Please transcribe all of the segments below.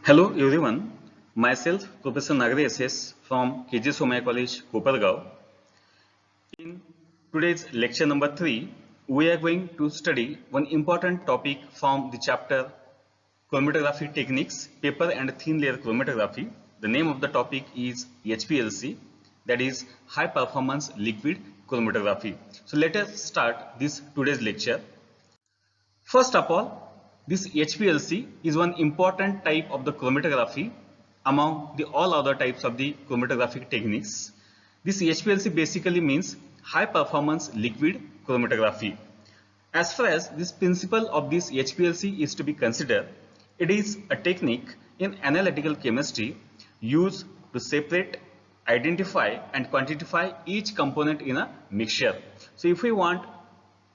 Hello everyone, myself Professor Nagari SS from KG Somaya College, Kopargaon. In today's lecture number 3, we are going to study one important topic from the chapter Chromatography Techniques, Paper and Thin Layer Chromatography. The name of the topic is HPLC, that is High Performance Liquid Chromatography. So let us start this today's lecture. First of all, this HPLC is one important type of the chromatography among the all other types of the chromatographic techniques. This HPLC basically means high performance liquid chromatography. As far as this principle of this HPLC is to be considered, it is a technique in analytical chemistry used to separate, identify and quantify each component in a mixture. So if we want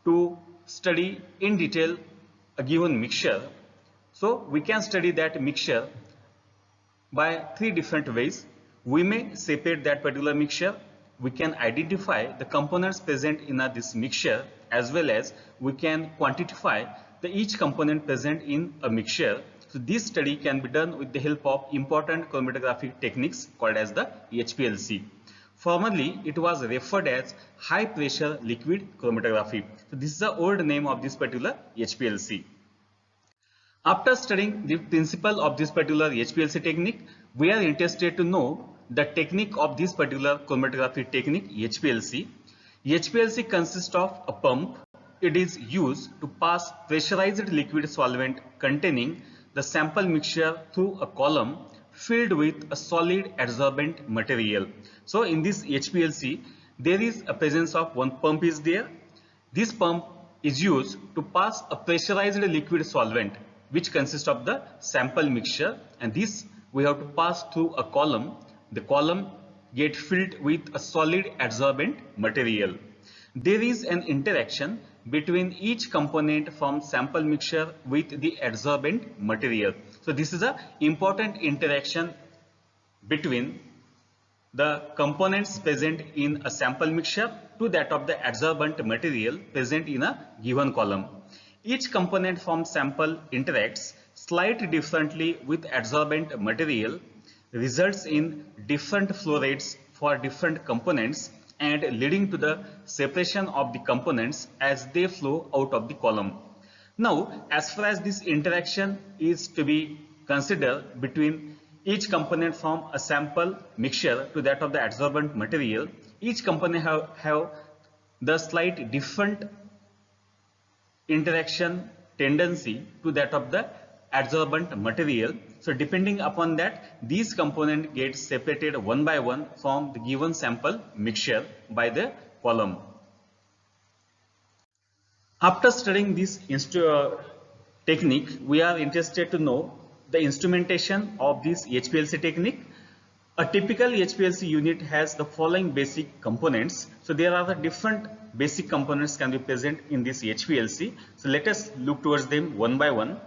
to study in detail a given mixture, so we can study that mixture by three different ways. We may separate that particular mixture, we can identify the components present in this mixture, as well as we can quantify each component present in a mixture. So this study can be done with the help of important chromatographic techniques called as the HPLC. Formerly, it was referred as high pressure liquid chromatography. So this is the old name of this particular HPLC. After studying the principle of this particular HPLC technique, we are interested to know the technique of this particular chromatography technique, HPLC. HPLC consists of a pump. It is used to pass pressurized liquid solvent containing the sample mixture through a column filled with a solid adsorbent material. So in this HPLC, there is a presence of one pump is there. This pump is used to pass a pressurized liquid solvent which consists of the sample mixture, and this we have to pass through a column. The column get filled with a solid adsorbent material. There is an interaction between each component from sample mixture with the adsorbent material. So this is an important interaction between the components present in a sample mixture to that of the adsorbent material present in a given column. Each component from sample interacts slightly differently with adsorbent material, results in different flow rates for different components and leading to the separation of the components as they flow out of the column. Now, as far as this interaction is to be considered between each component from a sample mixture to that of the adsorbent material, each component have the slight different interaction tendency to that of the adsorbent material. So depending upon that, these components get separated one by one from the given sample mixture by the column. After studying this technique, we are interested to know the instrumentation of this HPLC technique. A typical HPLC unit has the following basic components. So there are the different basic components can be present in this HPLC. So let us look towards them one by one.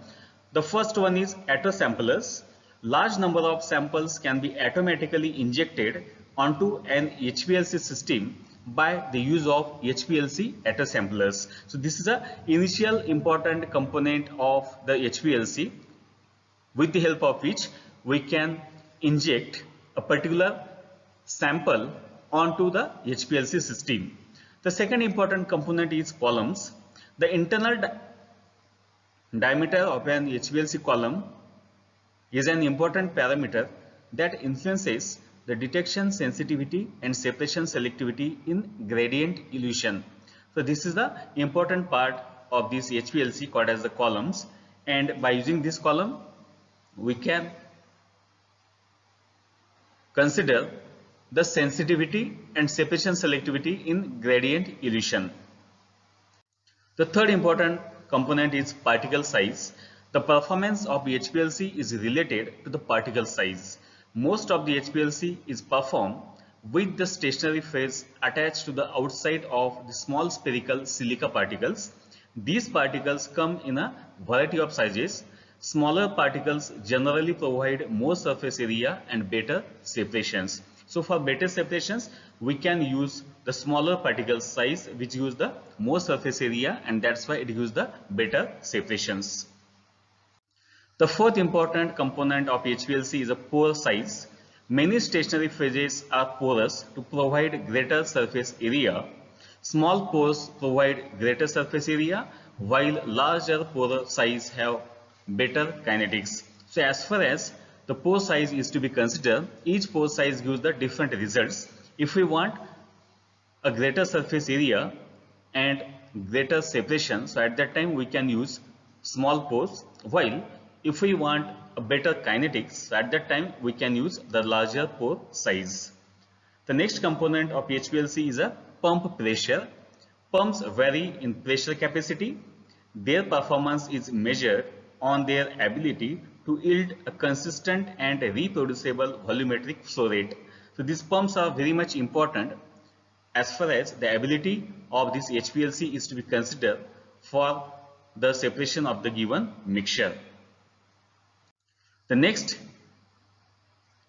The first one is attosamplers. Large number of samples can be automatically injected onto an HPLC system by the use of HPLC attosamplers. So this is an initial important component of the HPLC, with the help of which we can inject a particular sample onto the HPLC system. The second important component is columns. The internal diameter of an HPLC column is an important parameter that influences the detection sensitivity and separation selectivity in gradient elution. So this is the important part of this HPLC called as the columns, and by using this column we can consider the sensitivity and separation selectivity in gradient elution. The third important component is particle size. The performance of the HPLC is related to the particle size. Most of the HPLC is performed with the stationary phase attached to the outside of the small spherical silica particles. These particles come in a variety of sizes. Smaller particles generally provide more surface area and better separations. So for better separations, we can use the smaller particle size, which gives the more surface area, and that's why it gives the better separations. The fourth important component of HPLC is a pore size. Many stationary phases are porous to provide greater surface area. Small pores provide greater surface area, while larger pore size have better kinetics. So as far as the pore size is to be considered, each pore size gives the different results. If we want a greater surface area and greater separation, so at that time we can use small pores, while if we want a better kinetics, so at that time we can use the larger pore size. The next component of HPLC is a pump pressure. Pumps vary in pressure capacity. Their performance is measured on their ability to yield a consistent and reproducible volumetric flow rate. So these pumps are very much important as far as the ability of this HPLC is to be considered for the separation of the given mixture. The next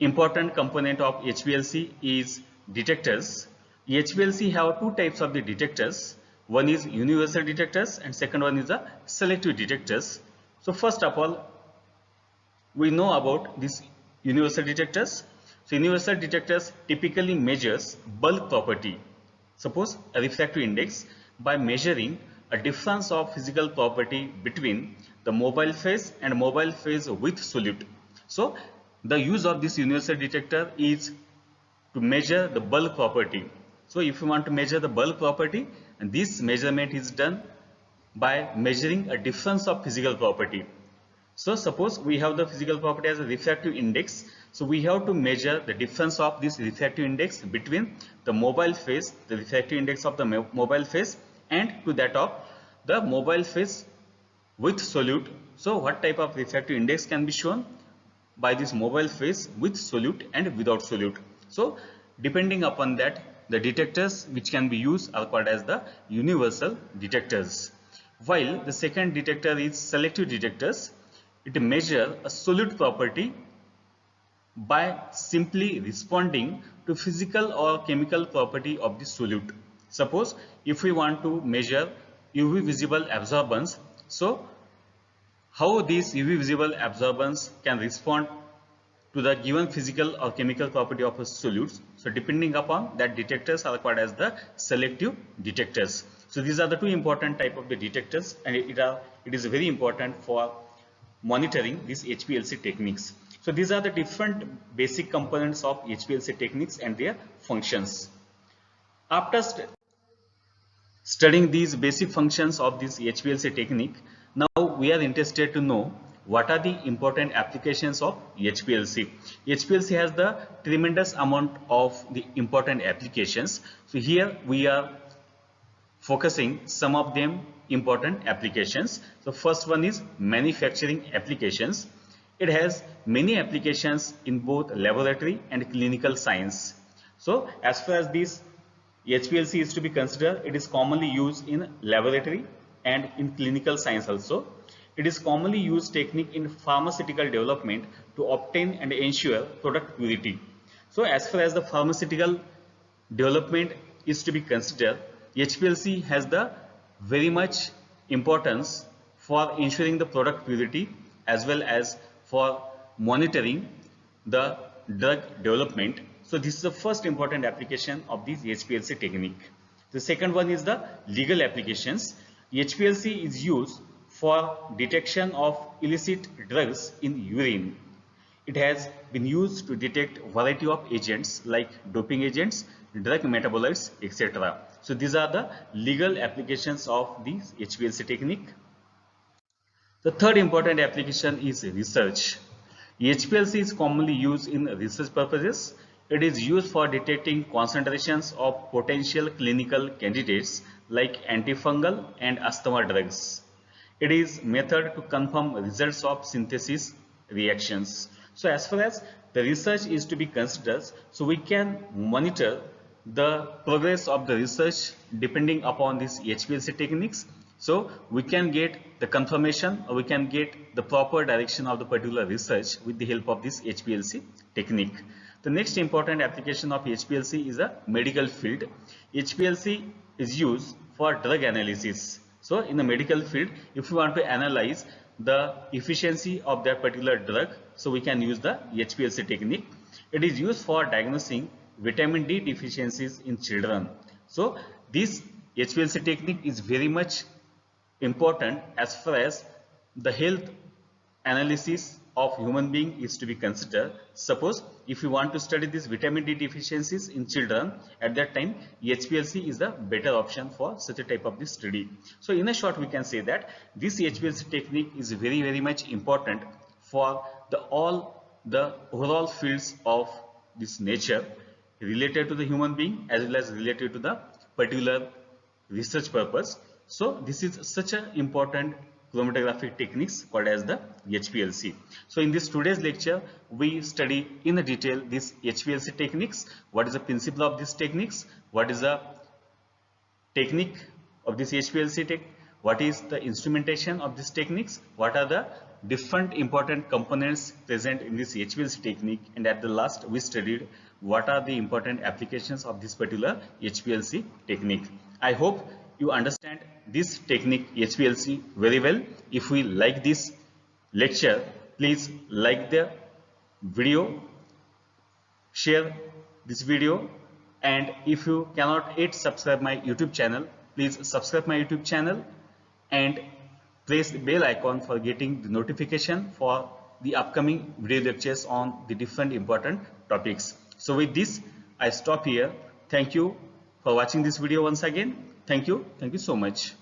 important component of HPLC is detectors. HPLC have two types of the detectors. One is universal detectors and second one is the selective detectors. So first of all, we know about these universal detectors. So universal detectors typically measures bulk property. Suppose a refractive index by measuring a difference of physical property between the mobile phase and mobile phase with solute. So the use of this universal detector is to measure the bulk property. So if you want to measure the bulk property, and this measurement is done by measuring a difference of physical property. So suppose we have the physical property as a refractive index. So we have to measure the difference of this refractive index between the mobile phase, the refractive index of the mobile phase, and to that of the mobile phase with solute. So what type of refractive index can be shown? By this mobile phase with solute and without solute. So depending upon that, the detectors which can be used are called as the universal detectors. While the second detector is selective detectors. It measures a solute property by simply responding to physical or chemical property of the solute. Suppose if we want to measure UV visible absorbance, so how this UV visible absorbance can respond to the given physical or chemical property of a solute. So depending upon that, detectors are called as the selective detectors. So these are the two important type of the detectors, and it is very important for monitoring these HPLC techniques. So these are the different basic components of HPLC techniques and their functions. After studying these basic functions of this HPLC technique, now we are interested to know what are the important applications of HPLC. HPLC has the tremendous amount of the important applications. So here we are focusing some of them important applications. So first one is manufacturing applications. It has many applications in both laboratory and clinical science. So as far as this HPLC is to be considered, it is commonly used in laboratory and in clinical science also. It is commonly used technique in pharmaceutical development to obtain and ensure product purity. So as far as the pharmaceutical development is to be considered, HPLC has the very much importance for ensuring the product purity as well as for monitoring the drug development. So this is the first important application of this HPLC technique. The second one is the legal applications. HPLC is used for detection of illicit drugs in urine. It has been used to detect variety of agents like doping agents, drug metabolites, etc. So these are the legal applications of this HPLC technique. The third important application is research. HPLC is commonly used in research purposes. It is used for detecting concentrations of potential clinical candidates like antifungal and asthma drugs. It is method to confirm results of synthesis reactions. So as far as the research is to be considered, so we can monitor the progress of the research depending upon these HPLC techniques. So we can get the confirmation or we can get the proper direction of the particular research with the help of this HPLC technique. The next important application of HPLC is a medical field. HPLC is used for drug analysis. So in the medical field, if you want to analyze the efficiency of that particular drug, so we can use the HPLC technique. It is used for diagnosing vitamin D deficiencies in children. So this HPLC technique is very much important as far as the health analysis of human being is to be considered. Suppose if you want to study these vitamin D deficiencies in children, at that time HPLC is the better option for such a type of this study. So in a short, we can say that this HPLC technique is very much important for the overall fields of this nature related to the human being as well as related to the particular research purpose. So this is such an important chromatographic techniques called as the HPLC. So in this today's lecture, we study in detail this HPLC techniques. What is the principle of these techniques? What is the technique of this HPLC tech? What is the instrumentation of these techniques? What are the different important components present in this HPLC technique? And at the last, we studied what are the important applications of this particular HPLC technique. I hope you understand this technique HPLC very well. If we like this lecture, please like the video, share this video, and if you cannot yet subscribe my YouTube channel, please subscribe my YouTube channel and press the bell icon for getting the notification for the upcoming video lectures on the different important topics. So with this, I stop here. Thank you for watching this video once again. Thank you so much.